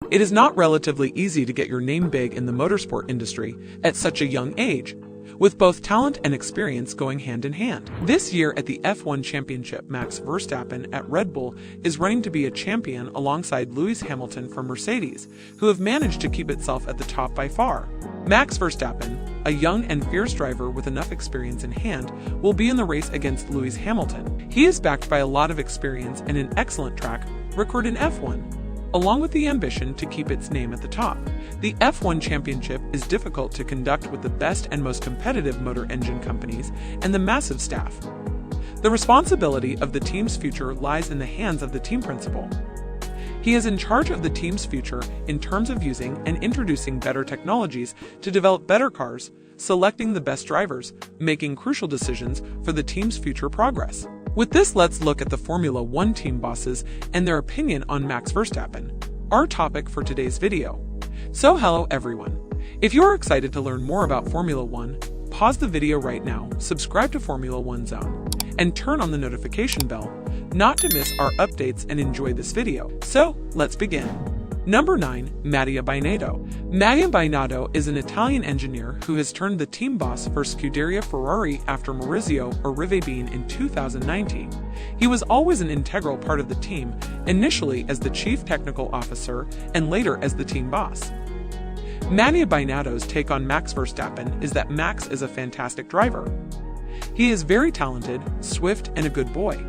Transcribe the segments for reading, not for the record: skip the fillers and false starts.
It is not relatively easy to get your name big in the motorsport industry at such a young age, with both talent and experience going hand in hand. This year at the F1 Championship, Max Verstappen at Red Bull is running to be a champion alongside Lewis Hamilton from Mercedes, who have managed to keep itself at the top by far. Max Verstappen, a young and fierce driver with enough experience in hand, will be in the race against Lewis Hamilton. He is backed by a lot of experience and an excellent track record in F1, along with the ambition to keep its name at the top. The F1 Championship is difficult to conduct with the best and most competitive motor engine companies and the massive staff. The responsibility of the team's future lies in the hands of the team principal. He is in charge of the team's future in terms of using and introducing better technologies to develop better cars, selecting the best drivers, making crucial decisions for the team's future progress. With this, let's look at the Formula One team bosses and their opinion on Max Verstappen, our topic for today's video. So hello everyone. If you are excited to learn more about Formula One, pause the video right now, subscribe to Formula One Zone, and turn on the notification bell, not to miss our updates, and enjoy this video. So, let's begin. Number 9. Mattia Binotto. Mattia Binotto is an Italian engineer who has turned the team boss for Scuderia Ferrari after Maurizio Arrivabene in 2019. He was always an integral part of the team, initially as the chief technical officer and later as the team boss. Mattia Binotto's take on Max Verstappen is that Max is a fantastic driver. He is very talented, swift, and a good boy.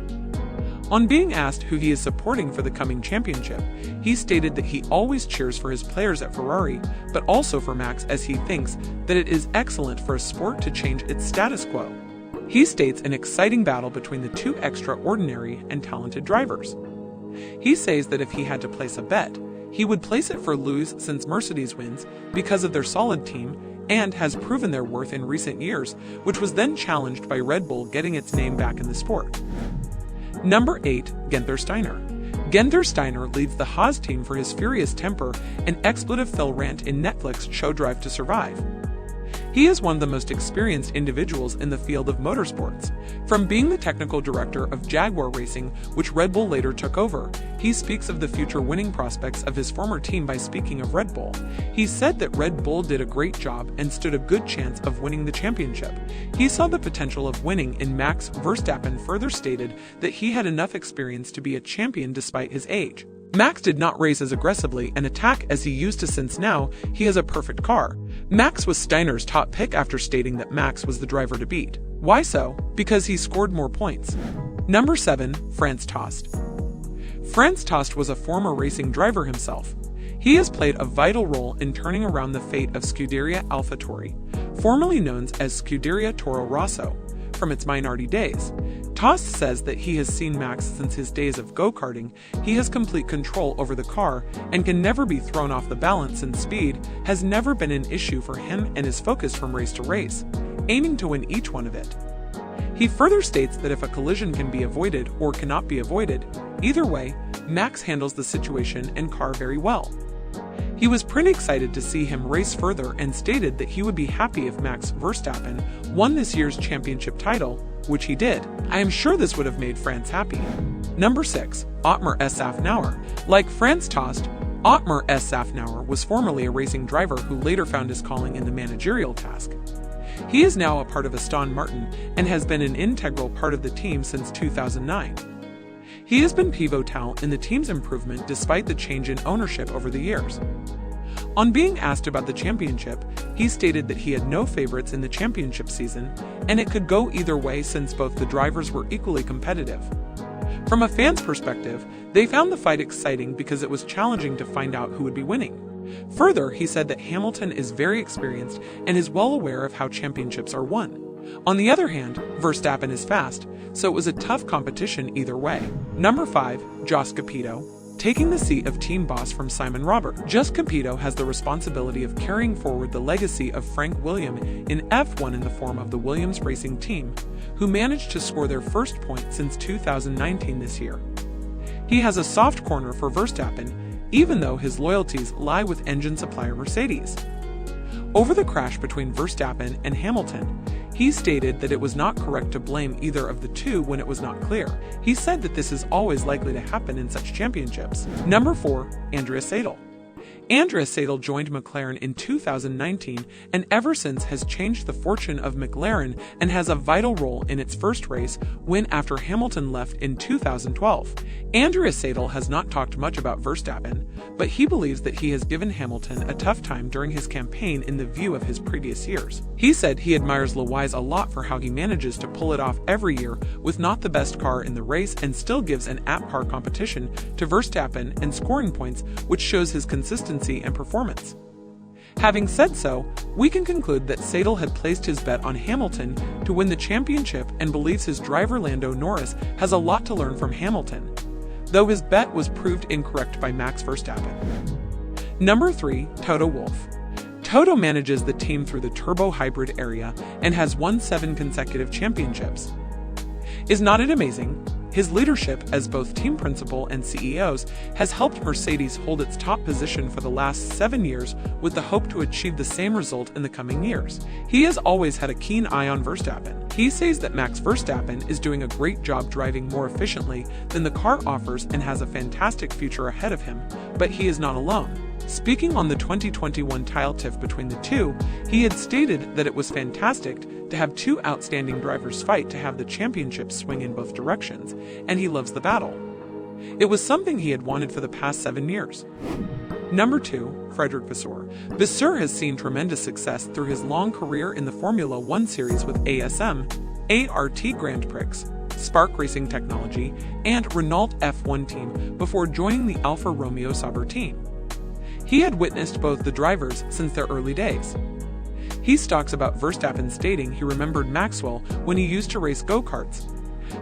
On being asked who he is supporting for the coming championship, he stated that he always cheers for his players at Ferrari, but also for Max, as he thinks that it is excellent for a sport to change its status quo. He states an exciting battle between the two extraordinary and talented drivers. He says that if he had to place a bet, he would place it for Lewis, since Mercedes wins because of their solid team and has proven their worth in recent years, which was then challenged by Red Bull getting its name back in the sport. Number 8. Gunther Steiner. Gunther Steiner leads the Haas team for his furious temper and expletive-filled rant in Netflix show Drive to Survive. He is one of the most experienced individuals in the field of motorsports. From being the technical director of Jaguar Racing, which Red Bull later took over, he speaks of the future winning prospects of his former team by speaking of Red Bull. He said that Red Bull did a great job and stood a good chance of winning the championship. He saw the potential of winning in Max Verstappen, further stated that he had enough experience to be a champion despite his age. Max did not race as aggressively and attack as he used to, since now he has a perfect car. Max was Steiner's top pick after stating that Max was the driver to beat. Why so? Because he scored more points. Number 7. Franz Tost. Franz Tost was a former racing driver himself. He has played a vital role in turning around the fate of Scuderia AlphaTauri, formerly known as Scuderia Toro Rosso, from its minority days. Tost says that he has seen Max since his days of go-karting. He has complete control over the car and can never be thrown off the balance, and speed has never been an issue for him, and is focused from race to race, aiming to win each one of it. He further states that if a collision can be avoided or cannot be avoided, either way, Max handles the situation and car very well. He was pretty excited to see him race further and stated that he would be happy if Max Verstappen won this year's championship title, which he did. I am sure this would have made Franz happy. Number 6. Otmar Szafnauer. Like Franz Tost, Otmar Szafnauer was formerly a racing driver who later found his calling in the managerial task. He is now a part of Aston Martin and has been an integral part of the team since 2009. He has been pivotal in the team's improvement despite the change in ownership over the years. On being asked about the championship, he stated that he had no favorites in the championship season, and it could go either way since both the drivers were equally competitive. From a fan's perspective, they found the fight exciting because it was challenging to find out who would be winning. Further, he said that Hamilton is very experienced and is well aware of how championships are won. On the other hand, Verstappen is fast, so it was a tough competition either way. Number 5. Jos Capito. Taking the seat of team boss from Simon Robert, Jos Capito has the responsibility of carrying forward the legacy of Frank Williams in F1 in the form of the Williams racing team, who managed to score their first point since 2019 this year. He has a soft corner for Verstappen, even though his loyalties lie with engine supplier Mercedes. Over the crash between Verstappen and Hamilton, he stated that it was not correct to blame either of the two when it was not clear. He said that this is always likely to happen in such championships. Number 4. Andrea Seidel. Andrea Seidl joined McLaren in 2019 and ever since has changed the fortune of McLaren and has a vital role in its first race win after Hamilton left in 2012. Andrea Seidl has not talked much about Verstappen, but he believes that he has given Hamilton a tough time during his campaign in the view of his previous years. He said he admires Lewis a lot for how he manages to pull it off every year with not the best car in the race and still gives an at-par competition to Verstappen and scoring points, which shows his consistency and performance. Having said so, we can conclude that Seidl had placed his bet on Hamilton to win the championship and believes his driver Lando Norris has a lot to learn from Hamilton, though his bet was proved incorrect by Max Verstappen. Number 3. Toto Wolff. Toto manages the team through the turbo hybrid area and has won 7 consecutive championships. Is not it amazing? His leadership as both team principal and CEOs has helped Mercedes hold its top position for the last 7 years with the hope to achieve the same result in the coming years. He has always had a keen eye on Verstappen. He says that Max Verstappen is doing a great job driving more efficiently than the car offers and has a fantastic future ahead of him, but he is not alone. Speaking on the 2021 title tiff between the two, he had stated that it was fantastic to have 2 outstanding drivers fight to have the championship swing in both directions, and he loves the battle. It was something he had wanted for the past 7 years. Number 2. Frederic Vasseur. Vasseur has seen tremendous success through his long career in the Formula One series with ASM, ART Grand Prix, Spark Racing Technology, and Renault F1 team before joining the Alfa Romeo Sauber team. He had witnessed both the drivers since their early days. He talks about Verstappen stating he remembered Maxwell when he used to race go-karts,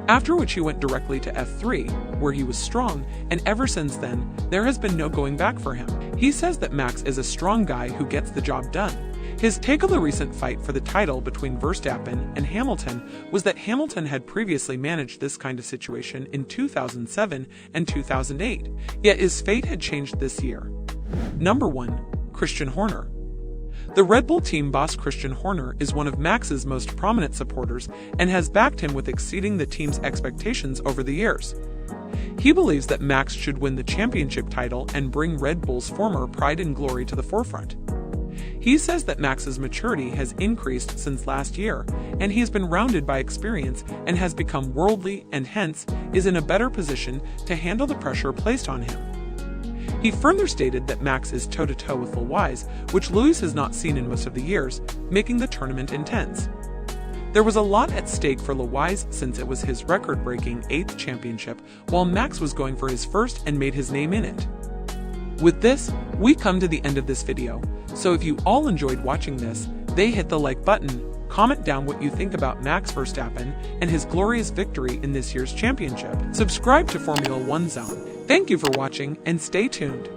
after which he went directly to F3, where he was strong, and ever since then, there has been no going back for him. He says that Max is a strong guy who gets the job done. His take on the recent fight for the title between Verstappen and Hamilton was that Hamilton had previously managed this kind of situation in 2007 and 2008, yet his fate had changed this year. Number 1. Christian Horner. The Red Bull team boss Christian Horner is one of Max's most prominent supporters and has backed him with exceeding the team's expectations over the years. He believes that Max should win the championship title and bring Red Bull's former pride and glory to the forefront. He says that Max's maturity has increased since last year, and he has been rounded by experience and has become worldly and hence is in a better position to handle the pressure placed on him. He further stated that Max is toe-to-toe with Lewis, which Lewis has not seen in most of the years, making the tournament intense. There was a lot at stake for Lewis since it was his record-breaking 8th championship, while Max was going for his first and made his name in it. With this, we come to the end of this video, so if you all enjoyed watching this, hit the like button, comment down what you think about Max Verstappen and his glorious victory in this year's championship. Subscribe to Formula One Zone. Thank you for watching and stay tuned.